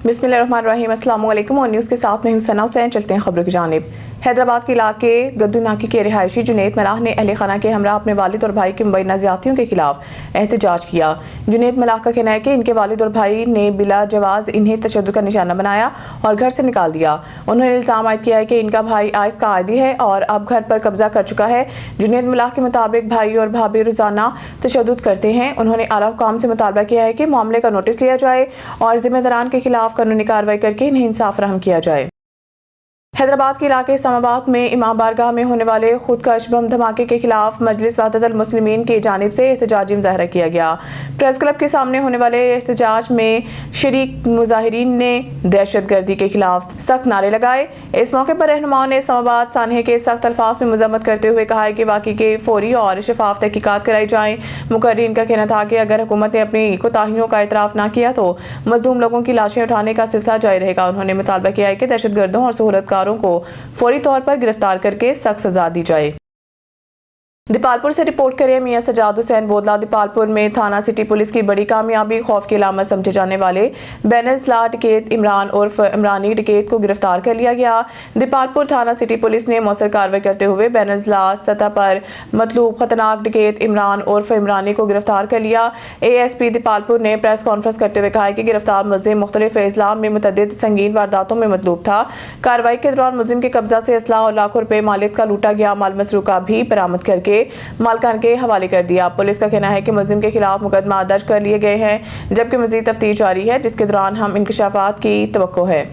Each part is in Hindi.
बिस्मिल्लाहिर्रहमानिर्रहीम। अस्सलाम वालेकुम। और न्यूज़ के साथ मैं हूं सना हुसैन। चलते हैं खबरों की जानिब। हैदराबाद के इलाके गद्दूनाकी के रिहायशी जुनैद मलाह ने अहले खाना के हमरा अपने वालिद और भाई की मुबैना ज़्यादतियों के खिलाफ एहतजाज किया। जुनैद मलाह का कहना है कि इनके वालिद और भाई ने बिला जवाज़ इन्हें तशद्दुद का निशाना बनाया और घर से निकाल दिया। उन्होंने इल्ज़ाम आयद किया है कि इनका भाई आइस का आदी है और अब घर पर कब्जा कर चुका है। जुनैद मलाह के मुताबिक भाई और भाभी रोज़ाना तशद्दुद करते हैं। उन्होंने आला हुकाम से मुतालबा किया है कि मामले का नोटिस लिया जाए और जिम्मेदारान के खिलाफ कानूनी कार्रवाई करके इन्हें इंसाफ फराहम किया जाए। हैदराबाद के इलाके इस्लामाबाद में इमाम बारगाह में होने वाले खुदकश बम धमाके के खिलाफ मजलिस वहदतुल मुस्लिमीन की जानिब से एहतजाजी मुजाहरा किया गया। प्रेस क्लब के सामने होने वाले एहतजाज में शरीक मुजाहिरीन ने दहशतगर्दी के खिलाफ सख्त नारे लगाए। इस मौके पर रहनुमाओं ने इस्लामाबाद सानहे के सख्त अल्फाज में मजम्मत करते हुए कहा है कि वाकई के फौरी और शफाफ तहकीकात कराई जाए। मुकर्रीन का कहना था कि अगर हुकूमत ने अपनी कोताहियों का एतराफ़ न किया तो मजलूम लोगों की लाशें उठाने का सिलसिला जारी रहेगा। उन्होंने मुतालबा किया है कि दहशतगर्दों और सहूलतकारों को फौरी तौर पर गिरफ्तार करके सख्त सजा दी जाए। दीपालपुर से रिपोर्ट करें मियां सजाद हुसैन बोदला। दीपालपुर में थाना सिटी पुलिस की बड़ी कामयाबी, खौफ की अलामत समझे जाने वाले बेनज़ला डकैत इमरान उर्फ इमरानी डकैत को गिरफ्तार कर लिया गया। दीपालपुर थाना सिटी पुलिस ने मौसर कार्रवाई करते हुए बेनज़ला सतह पर मतलूब खतरनाक डकैत इमरान उर्फ इमरानी को गिरफ्तार कर लिया। ASP दीपालपुर ने प्रेस कॉन्फ्रेंस करते हुए कहा कि गिरफ्तार मुलजिम मुख्तलिफ इस्लाम में मुतअद्दिद संगीन वारदातों में मतलूब था। कार्रवाई के दौरान मुलजिम के कब्जा से असला और लाखों रुपए मालिक का लूटा गया माल मसरूका भी बरामद करके मालकान के हवाले कर दिया। पुलिस का कहना है कि मुलजिम के खिलाफ मुकदमा दर्ज कर लिए गए हैं, जबकि मजीद तफ्तीश जारी है, जिसके दौरान हम इंकशाफात की तवक्को है।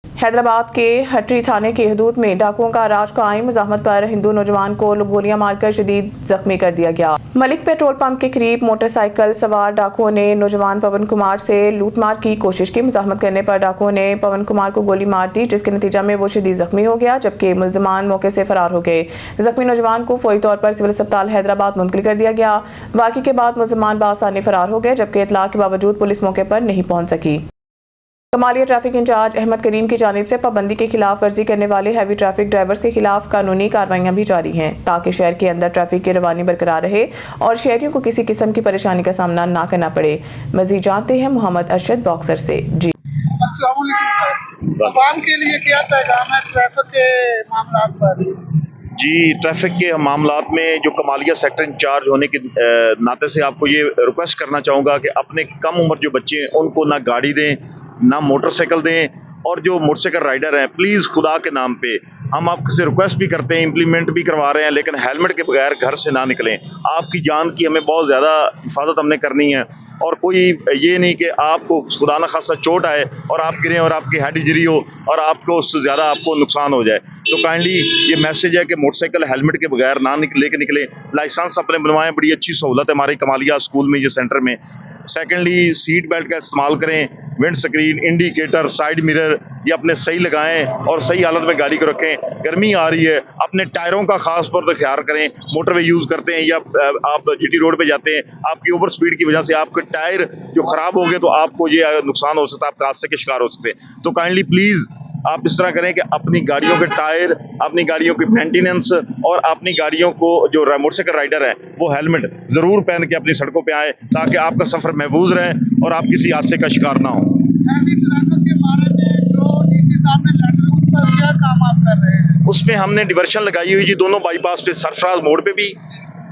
हैदराबाद के हटरी थाने की हदूद में डाकुओं का राज कायम। मुजाहमत पर हिंदू नौजवान को गोलियां मारकर शदीद जख्मी कर दिया गया। मलिक पेट्रोल पंप के करीब मोटरसाइकिल सवार डाकुओं ने नौजवान पवन कुमार से लूटमार की कोशिश की। मुजाहमत करने पर डाकुओं ने पवन कुमार को गोली मार दी, जिसके नतीजा में वो शदीद जख्मी हो गया, जबकि मुलजमान मौके से फरार हो गए। जख्मी नौजवान को फौरी तौर पर सिविल अस्पताल हैदराबाद मुंतकिल कर दिया गया। वाक़े के बाद मुलजमान बासानी फरार हो गए, जबकि इतला के बावजूद पुलिस मौके पर नहीं पहुंच सकी। कमालिया ट्रैफिक इंचार्ज अहमद करीम की जानिब से पाबंदी की खिलाफ वर्जी करने वाले हैवी ट्रैफिक ड्राइवर्स के खिलाफ कानूनी कार्रवाइयां भी जारी हैं, ताकि शहर के अंदर ट्रैफिक की रवानी बरकरार रहे और शहरियों को किसी किस्म की परेशानी का सामना ना करना पड़े। मजीद जानते हैं मोहम्मद अरशद बॉक्सर से। जी अस्सलाम वालेकुम सर, आवाम के लिए क्या पैगाम है ट्रैफिक के मामलात पर? जी, ट्रैफिक के मामलात में जो कमालिया सेक्टर इंचार्ज होने के नाते से आपको ये रिक्वेस्ट करना चाहूँगा कि अपने कम उम्र जो बच्चे हैं उनको ना गाड़ी दें ना मोटरसाइकिल दें, और जो मोटरसाइकिल राइडर हैं प्लीज़ खुदा के नाम पे हम आपसे रिक्वेस्ट भी करते हैं, इम्प्लीमेंट भी करवा रहे हैं, लेकिन हेलमेट के बगैर घर से ना निकलें। आपकी जान की हमें बहुत ज़्यादा हिफाजत हमने करनी है, और कोई ये नहीं कि आपको खुदा न खासा चोट आए और आप गिरें और आपकी हेड इंजरी हो और आपको उससे ज़्यादा आपको नुकसान हो जाए। तो काइंडली ये मैसेज है कि मोटरसाइकिल हेलमेट के बगैर ना लेके निकलें। लाइसेंस अपने बनवाएं, बड़ी अच्छी सहूलत है हमारी कमालिया स्कूल में, ये सेंटर में। सेकेंडली सीट बेल्ट का इस्तेमाल करें, wind screen, indicator, side mirror ये अपने सही लगाएं और सही हालत में गाड़ी को रखें। गर्मी आ रही है, अपने टायरों का खास तौर पर ख्याल करें। मोटरवे यूज़ करते हैं या आप GT रोड पे जाते हैं, आपकी ओवर स्पीड की वजह से आपके टायर जो ख़राब हो गए तो आपको ये नुकसान हो सकता है, आप हादसे के शिकार हो सकते हैं। तो काइंडली प्लीज़ आप इस तरह करें कि अपनी गाड़ियों के टायर, अपनी गाड़ियों की मेंटेनेंस और अपनी गाड़ियों को जो मोटरसाइकिल राइडर है वो हेलमेट ज़रूर पहन के अपनी सड़कों पे आए, ताकि आपका सफ़र महफूज रहे और आप किसी हादसे का शिकार ना हो। के बारे में जो DC साहब ने लेटर, उस पर क्या काम आप कर रहे हैं? उसमें हमने डिवर्शन लगाई हुई जी, दोनों बाईपास पे, सरफराज मोड़ पे भी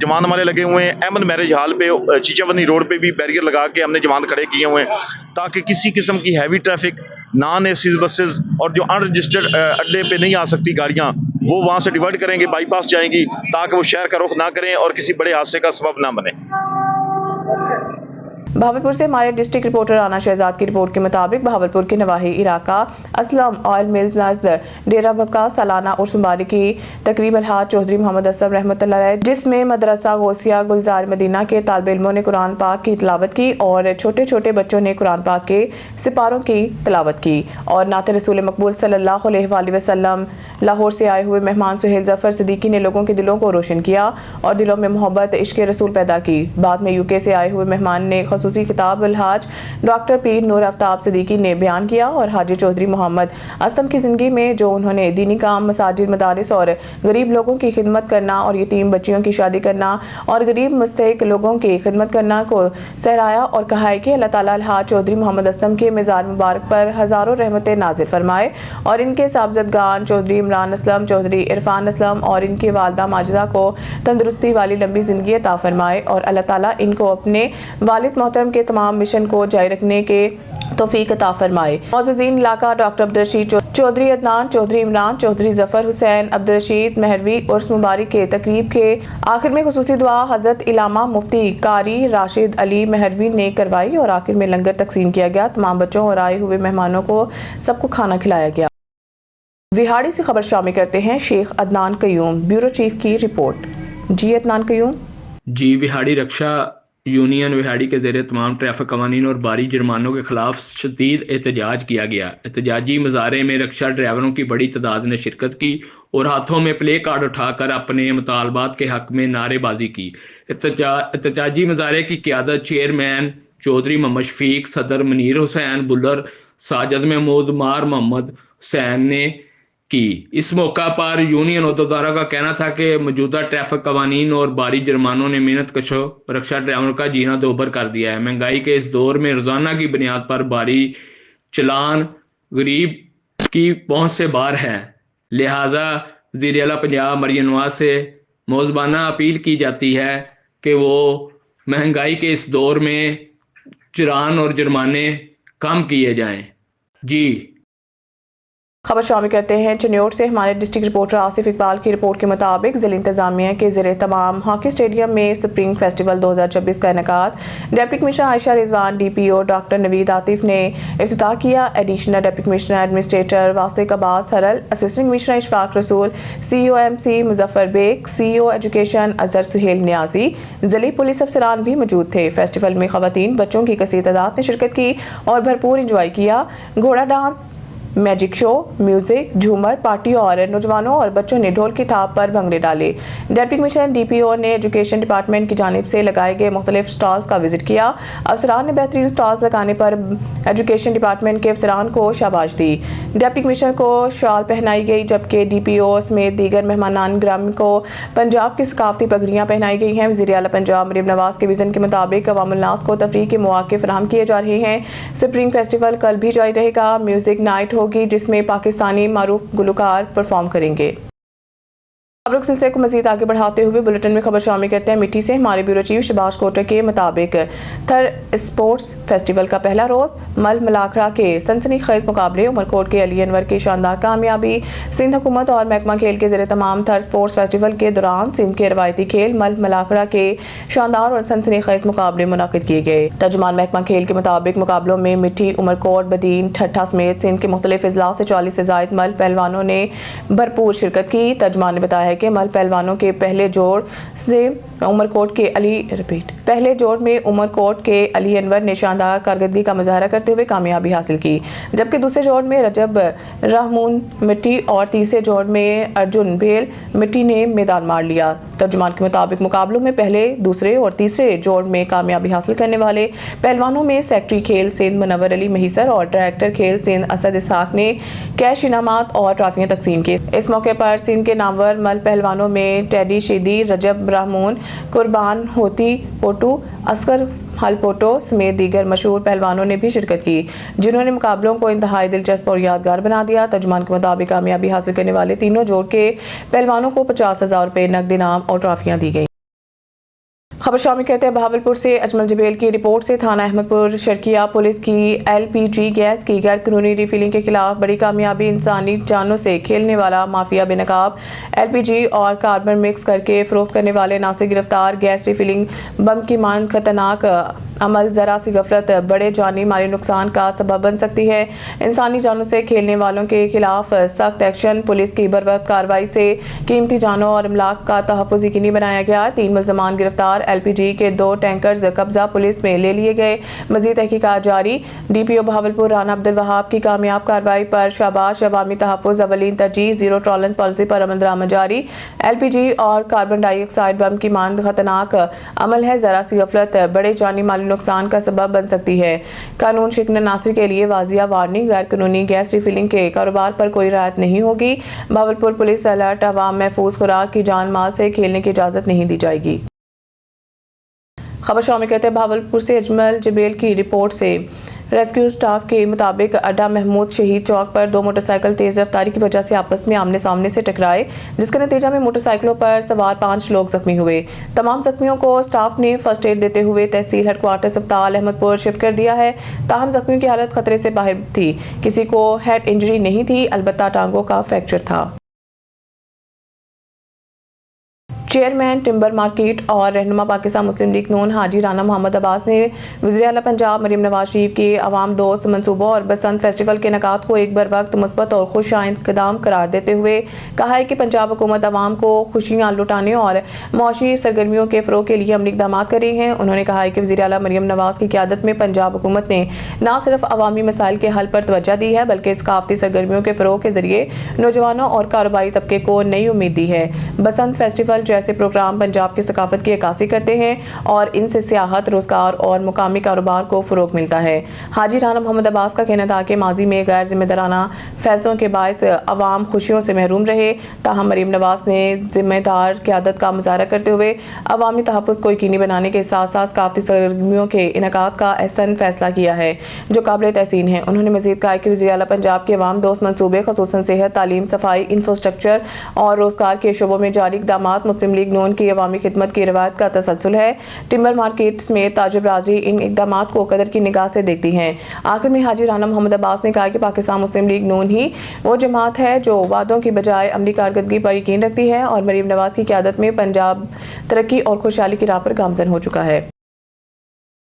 जवान हमारे लगे हुए हैं, अहमद मैरिज हॉल पे, चीचावनी रोड पे भी बैरियर लगा के हमने जवान खड़े किए हुए हैं, ताकि किसी किस्म की heavy traffic, non AC buses और जो अनरजिस्टर्ड अड्डे पे नहीं आ सकती गाड़ियां, वो वहां से डिवर्ट करेंगे, बाईपास जाएंगी, ताकि वो शहर का रुख ना करें और किसी बड़े हादसे का सबब ना बने। भावलपुर से हमारे डिस्ट्रिक्ट रिपोर्टर राना शहजाद की रिपोर्ट के मुताबिक भावलपुर के नवाही इलाका असलम ऑयल मिल्स नज़द डेरा बक्का सालाना उर्स मुबारक की तकरीब अलहाज चौधरी मोहम्मद असलम रहमतुल्लाह अलैह, जिसमें मदरसा गौसिया गुलजार मदीना के तालिब इल्मों ने कुरान पाक की तिलावत की और छोटे छोटे बच्चों ने कुरान पाक के सिपारों की तिलावत की और नाते रसूल मकबूल सल्लल्लाहु अलैहि वसल्लम। लाहौर से आए हुए मेहमान सुहेल जफर सिद्दीकी ने लोगों के दिलों को रोशन किया और दिलों में मोहब्बत इश्क रसूल पैदा की। बाद में UK से आए हुए मेहमान ने खुसूसी खिताब अलहाज डॉक्टर पीर नूर आफ्ताब सिद्दीकी ने बयान किया और हाजी चौधरी मोहम्मद असलम की ज़िंदगी में जो उन्होंने दीनी काम, मसाजिद, मदारिस और गरीब लोगों की खिदमत करना और यतीम बच्चियों की शादी करना और गरीब मुस्तहिक लोगों की खिदमत करना को सहराया और कहा है कि अल्लाह ताला अलहाज चौधरी मोहम्मद असलम के मज़ार मुबारक पर हज़ारों रहमतें नाज़िल फरमाए और इनके साहबजादगान चौधरी इमरान असलम, चौधरी इरफान असलम और इनकी वालदा माजिदा को तंदुरुस्ती वाली लंबी ज़िंदगी अता फरमाए और अल्लाह ताला इनको अपने वालिद मोहतरम के तमाम मिशन को जारी रखने के तौफीक अता फरमाए। मौजूदीन इलाका डॉक्टर अब्दुलरशीद चौधरी, अदनान चौधरी, इमरान चौधरी, जफर हुसैन, अब्दुलरशीद मेहरवी उर्स मुबारक के तकरीब के आखिर में खुसूसी दुआ हज़रत इलामा मुफ्ती कारी राशिद अली मेहरवी ने करवाई और आखिर में लंगर तकसीम किया गया। तमाम बच्चों और आए हुए मेहमानों को सबको खाना खिलाया गया। विहाड़ी से खबर शामिल करते हैं शेख अदनान कयूम, ब्यूरो चीफ की रिपोर्ट। जी अदनान कयूम। जी, विहाड़ी रक्षा यूनियन विहाड़ी के ज़रिए तमाम ट्रैफिक कवानीन और भारी जुर्मानों के खिलाफ शदीद एहतजाज किया गया। एहतजाजी मुजाहरे में रक्षा ड्राइवरों की बड़ी तादाद ने शिरकत की और हाथों में प्ले कार्ड उठाकर अपने मुतालबात के हक में नारेबाजी की। एहतजाजी मुजाहरे की क़ियादत चेयरमैन चौधरी मोहम्मद शफीक, सदर मुनीर हुसैन बुल्लर, साजिद महमूद, मार मोहम्मद हुसैन ने की। इस मौका पर यूनियन अहदेदारों का कहना था कि मौजूदा ट्रैफिक कवानीन और भारी जुर्मानों ने मेहनत कशों रक्षा ड्राइवरों का जीना दोभर कर दिया है। महंगाई के इस दौर में रोजाना की बुनियाद पर भारी चलान गरीब की पहुंच से बाहर है। लिहाजा वज़ीर आला पंजाब मरियम नवाज से मौज़बाना अपील की जाती है कि वो महंगाई के इस दौर में चलान और जुर्माने कम किए जाएं। जी। खबर शामिल करते हैं चन्योट से। हमारे डिस्ट्रिक्ट रिपोर्टर आसिफ इकबाल की रिपोर्ट के मुताबिक ज़िला इंतजामिया के ज़रिए तमाम हॉकी स्टेडियम में स्प्रिंग फेस्टिवल 2026 का इनेकाद deputy commissioner Ayesha Rizwan, DPO doctor Naveed Atif ने इफ्तिताह किया। Additional deputy commissioner administrator Wasiq Abbas Haral, assistant commissioner Ishfaq Rasool, COMC Muzaffar Baig, CO education Azhar Suhail Niazi, ज़िली पुलिस अफसरान भी मौजूद थे। फेस्टिवल में खवातीन बच्चों की कसीर तादाद ने शिरकत की और भरपूर इंजॉय किया। घोड़ा डांस, मैजिक शो, म्यूजिक, झूमर पार्टी और नौजवानों और बच्चों ने ढोल की थाप पर भंगड़े डाले। डिप्टी कमिश्नर DPO ने एजुकेशन डिपार्टमेंट की जानिब से लगाए गए मुख्तलिफ स्टॉल्स का विजिट किया। अफसरान ने बेहतरीन स्टॉल्स लगाने पर एजुकेशन डिपार्टमेंट के अफसरान को शाबाश दी। डिप्टी कमिश्नर को शॉल पहनाई गई जबकि DPO समेत दीगर मेहमानान ग्राम को पंजाब की सकाफती पगड़ियाँ पहनाई गई हैं। वज़ीर आला पंजाब मरियम नवाज के विजन के मुताबिक अवामुल नास को तफरीह के मौके फराहम किए जा रहे हैं। स्प्रिंग फेस्टिवल कल भी जारी रहेगा। म्यूजिक नाइट होगी जिसमें पाकिस्तानी मारूफ गुलकार परफॉर्म करेंगे। खबरों के सिलसिले को मजीद आगे बढ़ाते हुए बुलेटिन में खबर शामिल करते हैं मिट्टी से। हमारे ब्यूरो चीफ शबाश कोटर के मुताबिक थर स्पोर्ट्स फेस्टिवल का पहला रोज मल मलाखड़ा के सनसनीखेज मुकाबले, उमरकोट के अली अनवर की शानदार कामयाबी। सिंध हुकूमत और महकमा खेल के जरिए तमाम थर स्पोर्ट्स फेस्टिवल के दौरान सिंध के रवायती खेल मल मलाखड़ा के शानदार और सनसनीखेज मुकाबले मुनाकिद किए गए। तर्जुमान महकमा खेल के मुताबिक मुकाबलों में मिट्टी, उमरकोट, बदीन, ठट्ठा समेत सिंध के मुख्तलिफ अजला से 40 से जायद मल पहलवानों ने भरपूर शिरकत की। तर्जुमान ने बताया के मल पहलवानों के पहले जोड़ में उमरकोट के अली अनवर ने शानदार कारकर्दगी का मुजाहरा करते हुए कामयाबी हासिल की, जबकि दूसरे जोड़ में रजब रहमून मिट्टी और तीसरे जोड़ में अर्जुन भेल मिट्टी ने मैदान मार लिया। तर्जुमान के मुताबिक मुकाबलों में पहले, दूसरे और तीसरे जोड़ में कामयाबी हासिल करने वाले पहलवानों में सेक्रेटरी खेल सिंध मुनव्वर अली महीसर और डायरेक्टर खेल सिंध असद इसहाक ने कैश इनामात और ट्रॉफियां तकसीम की। इस मौके पर सिंध के नामवर मल पहलवानों में टेडी शीदी, रजब रहमून, कुर्बान होती पोटू, असगर हलपोटो समेत दीगर मशहूर पहलवानों ने भी शिरकत की, जिन्होंने मुकाबलों को इंतहाई दिलचस्प और यादगार बना दिया। तर्जुमान के मुताबिक कामयाबी हासिल करने वाले तीनों जोड़ के पहलवानों को 50,000 रुपये नकद इनाम और ट्रॉफियां दी गई। खबर शामिल करते हैं बहावलपुर से। अजमल जबेल की रिपोर्ट से थाना अहमदपुर शर्किया पुलिस की LPG गैस की गैर कानूनी रिफिलिंग के खिलाफ बड़ी कामयाबी। इंसानी जानों से खेलने वाला माफिया बेनकाब LPG और कार्बन मिक्स करके फरोख्त करने वाले नासिर गिरफ्तार। गैस रिफिलिंग बम की मान खतरनाक अमल जरा सी गफलत बड़े जानी माली नुकसान का सबब बन सकती है। इंसानी जानों से खेलने वालों के खिलाफ सख्त एक्शन। पुलिस की बरवक्त कार्रवाई से कीमती जानों और अमलाक का तहफ़्फ़ुज़ यकीनी बनाया गया। 3 मुल्ज़मान गिरफ्तार। LPG के 2 टैंकर्स कब्जा पुलिस में ले लिए गए। मजीद तहकीकात जारी। DPO बहावलपुर राना अब्दुल वहाब की कामयाब कार्रवाई पर शाबाश। अवामी तहफ़्फ़ुज़ अवलीन तरजीह, जीरो टॉलरेंस पॉलिसी पर अमल दरामद जारी। LPG और कार्बन डाइऑक्साइड बम की मांद खतरनाक अमल है, जरा सी गफलत बड़े जानी माली नुकसान का सबब बन सकती है। कानून शिकन नासिर के लिए वाजिया वार्निंग, गैर कानूनी गैस रिफिलिंग के कारोबार पर कोई रियायत नहीं होगी। बहावलपुर पुलिस अलर्ट, अवाम महफूज खुराक की जान माल से खेलने की इजाजत नहीं दी जाएगी। खबर शामिल कहते हैं बहावलपुर से अजमल जबेल की रिपोर्ट से रेस्क्यू स्टाफ के मुताबिक अड्डा महमूद शहीद चौक पर 2 मोटरसाइकिल तेज रफ्तारी की वजह से आपस में आमने सामने से टकराए, जिसके नतीजा में मोटरसाइकिलों पर सवार 5 लोग जख्मी हुए। तमाम जख्मियों को स्टाफ ने फर्स्ट एड देते हुए तहसील हेडक्वार्टर अस्पताल अहमदपुर शिफ्ट कर दिया है। ताहम जख्मियों की हालत खतरे से बाहर थी। किसी को हेड इंजरी नहीं थी, अलबत्ता टांगों का फ्रैक्चर था। चेयरमैन टिम्बर मार्केट और रहनुमा पाकिस्तान मुस्लिम लीग नून हाजी राना मोहम्मद अब्बास ने वज़ीर आला पंजाब मरीम नवाज शरीफ के अवाम दोस्त मनसूबों और बसंत फेस्टिवल के इनेकाद को एक बर वक्त मुस्बत और खुश आइंद इक़दाम करार देते हुए कहा है कि पंजाब हुकूमत अवाम को खुशियाँ लुटाने और मौशी सरगर्मियों के फ़रोग़ के लिए अमली इक़दाम कर रही हैं। उन्होंने कहा है कि वज़ीर आला मरीम नवाज की क़यादत में पंजाब हुकूमत ने न सिर्फ अवामी मसाइल के हल पर तवज्जो दी है, बल्कि सकाफ़ती सरगर्मियों के फ़रोग़ के ज़रिए नौजवानों और कारोबारी तबके को नई उम्मीद दी है। बसंत फेस्टिवल जैसे प्रोग्राम पंजाब की सकाफत की अक्कासी करते हैं और इनसे सियाहत, रोजगार और मुकामी कारोबार को फ़रोग़ मिलता है। हाजी राना मोहम्मद अब्बास का कहना था कि माजी में गैर जिम्मेदाराना फैसलों के बायस अवाम खुशियों से महरूम रहे। ताहम मरीम नवाज ने जिम्मेदार क़यादत का मुजाहरा करते हुए अवामी तहफ़्फ़ुज़ को यकीनी बनाने के साथ साथ सकाफ़ती सरगर्मियों के इनेकाद का अहसन फैसला किया है, जो काबिल तहसीन है। उन्होंने मज़ीद कहा कि वज़ीर आला पंजाब के अवाम दोस्त मनसूबे ख़ुसूसन सेहत, तालीम, सफाई, इंफ्रास्ट्रक्चर और रोजगार के शोबों में जारी इक़दामात मुस्लिम लीग नून की अवामी खिदमत की रवायत का तसलसल है। टिम्बर मार्केट्स में ताजिर बरादरी इन इक़दामात को कदर की निगाह से देखती हैं। आखिर में हाजी राना मोहम्मद अब्बास ने कहा कि पाकिस्तान मुस्लिम लीग नून ही वो जमात है जो वादों की बजाय अमली कारकर्दगी पर यकीन रखती है और मरीम नवाज की क़यादत में पंजाब तरक्की और खुशहाली की राह पर गामजन हो चुका है।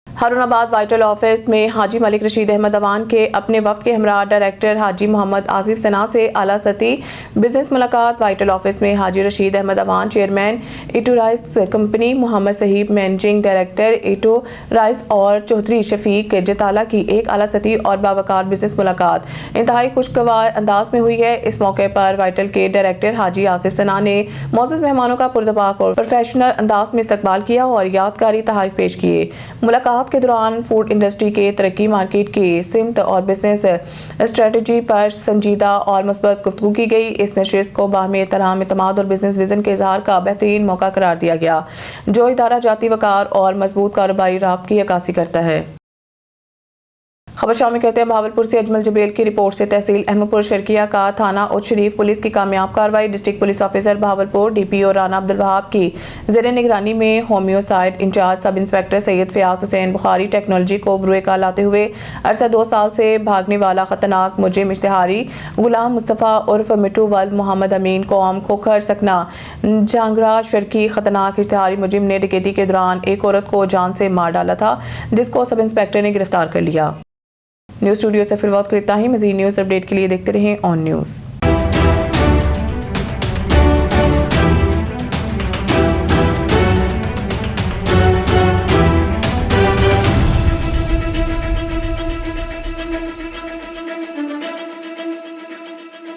हारूनाबाद वाइटल ऑफिस में हाजी मलिक रशीद अहमद अवान के अपने वफ्द के हमरा डायरेक्टर हाजी मोहम्मद आसिफ सना से आला सती बिजनेस मुलाकात। वाइटल ऑफिस में हाजी रशीद अहमद अवान, चेयरमैन इटू rice company, Mohammad Sahib managing director इटू राइस और चौधरी शफीक जताला की एक आला सती और बावकार बिजनेस मुलाकात इंतहाई खुशगवार अंदाज में हुई है। इस मौके पर वाइटल के डायरेक्टर हाजी आसिफ सना ने मौजूद मेहमानों का पुरतबाक और प्रोफेशनल अंदाज में इस्तकबाल किया और यादगारी तोहफे पेश किए। मुलाकात के दौरान फूड इंडस्ट्री के तरक्की, मार्केट की सिमत और बिजनेस स्ट्रेटजी पर संजीदा और मुस्बत गुफ्तगू की गई। इस नशिस्त को बाहमी एहतराम, इत्मीनान और बिजनेस विजन के इजहार का बेहतरीन मौका करार दिया गया, जो इदारा जाती वकार और मजबूत कारोबारी राब्त की अक्कासी करता है। खबर शामिल करते हैं बहावलपुर से अजमल जबेल की रिपोर्ट से तहसील अहमदपुर शर्किया का थाना उच्च शरीफ पुलिस की कामयाब कार्रवाई। District police officer Bahawalpur DPO Rana Abdul Wahab की ज़ेरे निगरानी में homicide incharge sub inspector Syed Fayaz Hussain Bukhari technology को बुरे का लाते हुए अरसा 2 साल से भागने वाला खतरनाक मुजरिम इश्तिहारी गुलाम मुस्तफ़ा उर्फ मिट्टू वल्द मोहम्मद अमीन कौम खोखर सकना झांगरा शर्की खतरनाक इश्तिहारी मुजरिम ने डकैती के दौरान एक औरत को जान से मार डाला था, जिसको सब इंस्पेक्टर ने गिरफ्तार कर लिया। न्यूज़ स्टूडियो से फिलहाल इतना ही। मज़ीद न्यूज़ अपडेट के लिए देखते रहें ऑन न्यूज़।